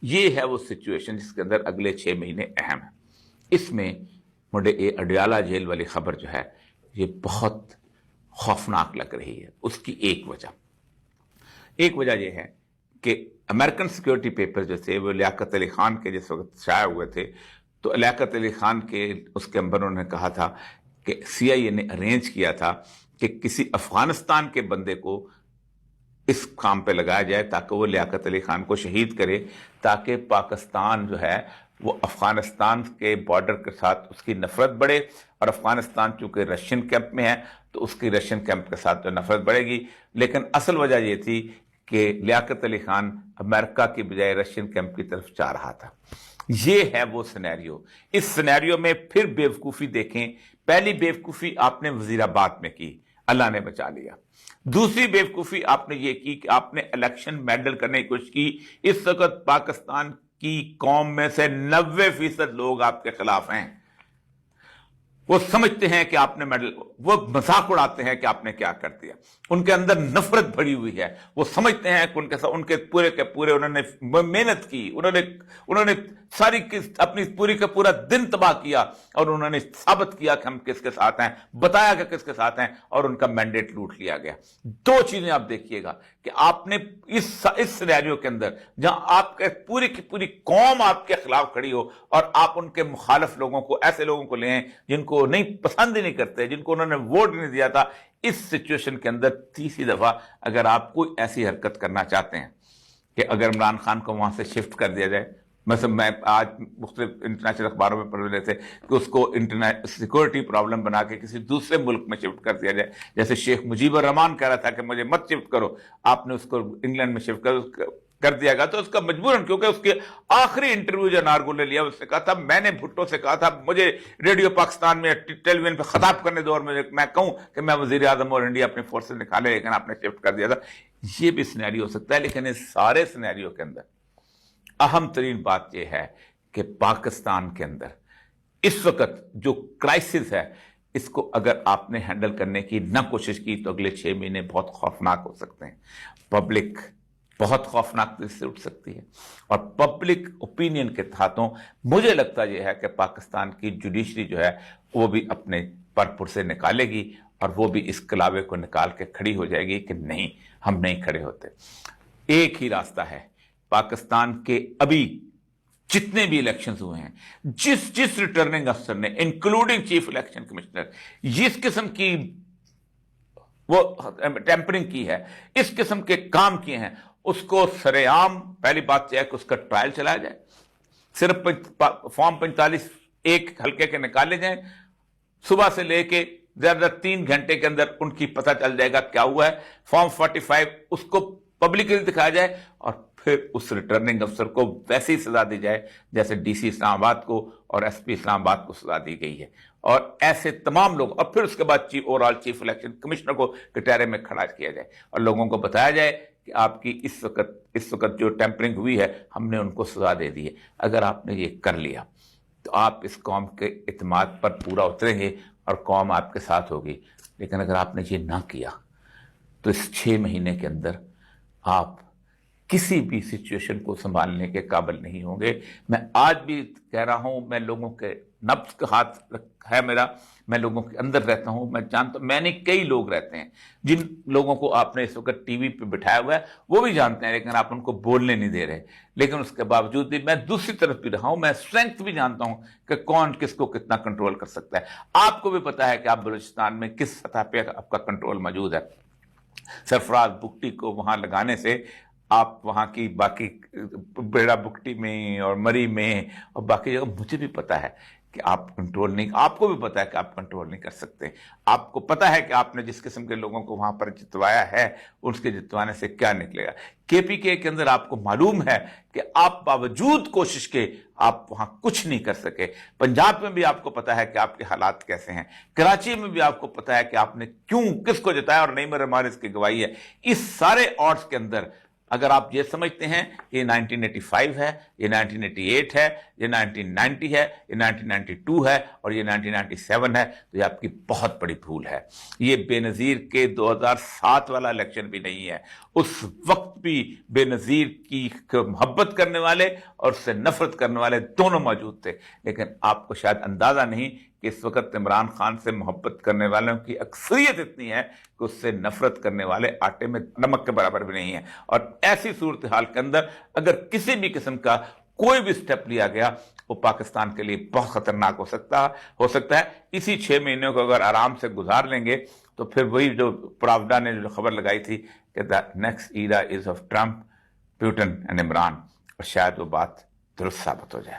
یہ ہے وہ سچویشن جس کے اندر اگلے 6 مہینے اہم ہیں. اس میں مجھے یہ اڈیالہ جیل والی خبر جو ہے یہ بہت خوفناک لگ رہی ہے. اس کی ایک وجہ یہ ہے کہ امریکن سیکیورٹی پیپر جو تھے وہ لیاقت علی خان کے جس وقت شائع ہوئے تھے، تو لیاقت علی خان کے اس کے اندر انہوں نے کہا تھا کہ CIA نے ارینج کیا تھا کہ کسی افغانستان کے بندے کو اس کام پہ لگایا جائے تاکہ وہ لیاقت علی خان کو شہید کرے، تاکہ پاکستان جو ہے وہ افغانستان کے بارڈر کے ساتھ اس کی نفرت بڑھے، اور افغانستان چونکہ رشین کیمپ میں ہے تو اس کی رشین کیمپ کے ساتھ جو نفرت بڑھے گی. لیکن اصل وجہ یہ تھی کہ لیاقت علی خان امریکہ کی بجائے رشین کیمپ کی طرف جا رہا تھا. یہ ہے وہ سینیریو. اس سینیریو میں پھر بیوقوفی دیکھیں. پہلی بیوقوفی آپ نے وزیر آباد میں کی، اللہ نے بچا لیا. دوسری بیوقوفی آپ نے یہ کی کہ آپ نے الیکشن مینڈل کرنے کی کوشش کی. اس وقت پاکستان کی قوم میں سے 90% لوگ آپ کے خلاف ہیں. وہ سمجھتے ہیں کہ آپ نے میڈل، وہ مذاق اڑاتے ہیں کہ آپ نے کیا کر دیا. ان کے اندر نفرت بھری ہوئی ہے. وہ سمجھتے ہیں کہ ان کے پورے کے پورے انہوں نے محنت کی، انہوں نے ساری اپنی پوری کا پورا دن تباہ کیا، اور انہوں نے ثابت کیا کہ ہم کس کے ساتھ ہیں، بتایا کہ کس کے ساتھ ہیں، اور ان کا مینڈیٹ لوٹ لیا گیا. دو چیزیں آپ دیکھیے گا کہ آپ نے اس سینیریو کے اندر جہاں آپ کے پوری کی پوری قوم آپ کے خلاف کھڑی ہو، اور آپ ان کے مخالف لوگوں کو، ایسے لوگوں کو لیں جن کو نہیں پسند ہی نہیں کرتے، جن کو انہوں نے ووٹ نہیں دیا تھا. اس سچویشن کے اندر تیسری دفعہ اگر آپ کوئی ایسی حرکت کرنا چاہتے ہیں کہ اگر عمران خان کو وہاں سے شفٹ کر دیا جائے، مثلا میں آج مختلف انٹرنیشنل اخباروں میں پڑھ رہے تھے کہ اس کو سیکورٹی پرابلم بنا کے کسی دوسرے ملک میں شفٹ کر دیا جائے، جیسے شیخ مجیب الرحمان کہہ رہا تھا کہ مجھے مت شفٹ کرو، آپ نے اس کو انگلینڈ میں شفٹ کر دیا گا. تو اس کا مجبوراً، کیونکہ اس کے آخری انٹرویو جو نارگل نے لیا اس نے کہا تھا، میں نے بھٹو سے کہا تھا مجھے ریڈیو پاکستان میں ٹیلی ویژن پہ خطاب کرنے دو اور میں کہوں کہ میں وزیر اعظم اور انڈیا اپنی فورسز نکالے، لیکن آپ نے شفٹ کر دیا تھا. یہ بھی سینیریو ہو سکتا ہے. لیکن اس سارے سینیریو کے اندر اہم ترین بات یہ ہے کہ پاکستان کے اندر اس وقت جو کرائسس ہے، اس کو اگر آپ نے ہینڈل کرنے کی نہ کوشش کی تو اگلے 6 مہینے بہت خوفناک ہو سکتے ہیں. پبلک بہت خوفناک سے اٹھ سکتی ہے، اور پبلک اوپینین کے ہاتھوں مجھے لگتا یہ ہے کہ پاکستان کی جوڈیشری جو ہے وہ بھی اپنے پر سے نکالے گی، اور وہ بھی اس کلاوے کو نکال کے کھڑی ہو جائے گی کہ نہیں، ہم نہیں کھڑے ہوتے. ایک ہی راستہ ہے. پاکستان کے ابھی جتنے بھی الیکشنز ہوئے ہیں، جس ریٹرننگ افسر نے انکلوڈنگ چیف الیکشن کمشنر جس قسم کی وہ ٹیمپرنگ کی ہے، اس قسم کے کام کیے ہیں، اس کو سرے عام پہلی بات یہ ہے کہ اس کا ٹرائل چلایا جائے. صرف فارم 45 ایک حلقے کے نکالے جائیں، صبح سے لے کے زیادہ 3 گھنٹے کے اندر ان کی پتہ چل جائے گا کیا ہوا ہے. فارم 45 اس کو پبلکلی دکھایا جائے، اور پھر اس ریٹرننگ افسر کو ویسی سزا دی جائے جیسے DC اسلام آباد کو اور SP اسلام آباد کو سزا دی گئی ہے، اور ایسے تمام لوگ. اور پھر اس کے بعد چیف الیکشن کمشنر کو کٹہرے میں کھڑا کیا جائے، اور لوگوں کو بتایا جائے کہ آپ کی اس وقت جو ٹیمپرنگ ہوئی ہے ہم نے ان کو سزا دے دی ہے. اگر آپ نے یہ کر لیا تو آپ اس قوم کے اعتماد پر پورا اتریں گے اور قوم آپ کے ساتھ ہوگی. لیکن اگر آپ نے یہ نہ کیا تو اس 6 مہینے کے اندر آپ کسی بھی سچویشن کو سنبھالنے کے قابل نہیں ہوں گے. میں آج بھی کہہ رہا ہوں، میں لوگوں کے نبض کا ہاتھ ہے میرا، میں لوگوں کے اندر رہتا ہوں، میں جانتا ہوں. میں نے کئی لوگ رہتے ہیں جن لوگوں کو آپ نے اس وقت ٹی وی پہ بٹھایا ہوا ہے، وہ بھی جانتے ہیں، لیکن آپ ان کو بولنے نہیں دے رہے. لیکن اس کے باوجود بھی میں دوسری طرف بھی رہا ہوں، میں اسٹرینتھ بھی جانتا ہوں کہ کون کس کو کتنا کنٹرول کر سکتا ہے. آپ کو بھی پتا ہے کہ آپ بلوچستان میں کس سطح پہ آپ کا کنٹرول موجود ہے. سرفراز بگٹی کو وہاں لگانے سے آپ وہاں کی باقی بیڑا بگٹی میں اور مری میں اور باقی جگہ مجھے بھی پتا ہے کہ آپ کنٹرول نہیں، آپ کو بھی پتا ہے کہ آپ کنٹرول نہیں کر سکتے. آپ کو پتا ہے کہ آپ نے جس قسم کے لوگوں کو وہاں پر جتوایا ہے اس کے جتوانے سے کیا نکلے گا. KPK کے اندر آپ کو معلوم ہے کہ آپ باوجود کوشش کے آپ وہاں کچھ نہیں کر سکے. پنجاب میں بھی آپ کو پتا ہے کہ آپ کے حالات کیسے ہیں. کراچی میں بھی آپ کو پتا ہے کہ آپ نے کیوں کس کو جتایا اور نہیں میرے ہمارے اس کی گواہی ہے. اس سارے آڈز کے اندر اگر آپ یہ سمجھتے ہیں یہ 1985 ہے، یہ 1988 ہے، یہ 1990 ہے، یہ 1992 ہے اور یہ 1997 ہے، تو یہ آپ کی بہت بڑی بھول ہے. یہ بے نظیر کے 2007 والا الیکشن بھی نہیں ہے. اس وقت بھی بے نظیر کی محبت کرنے والے اور اس سے نفرت کرنے والے دونوں موجود تھے، لیکن آپ کو شاید اندازہ نہیں کہ اس وقت عمران خان سے محبت کرنے والوں کی اکثریت اتنی ہے کہ اس سے نفرت کرنے والے آٹے میں نمک کے برابر بھی نہیں ہیں. اور ایسی صورتحال کے اندر اگر کسی بھی قسم کا کوئی بھی سٹیپ لیا گیا وہ پاکستان کے لیے بہت خطرناک ہو سکتا ہے. اسی 6 مہینوں کو اگر آرام سے گزار لیں گے تو پھر وہی جو پراوڈا نے جو خبر لگائی تھی کہ the next era is of Trump, Putin and Imran, اور شاید وہ بات درست ثابت ہو جائے.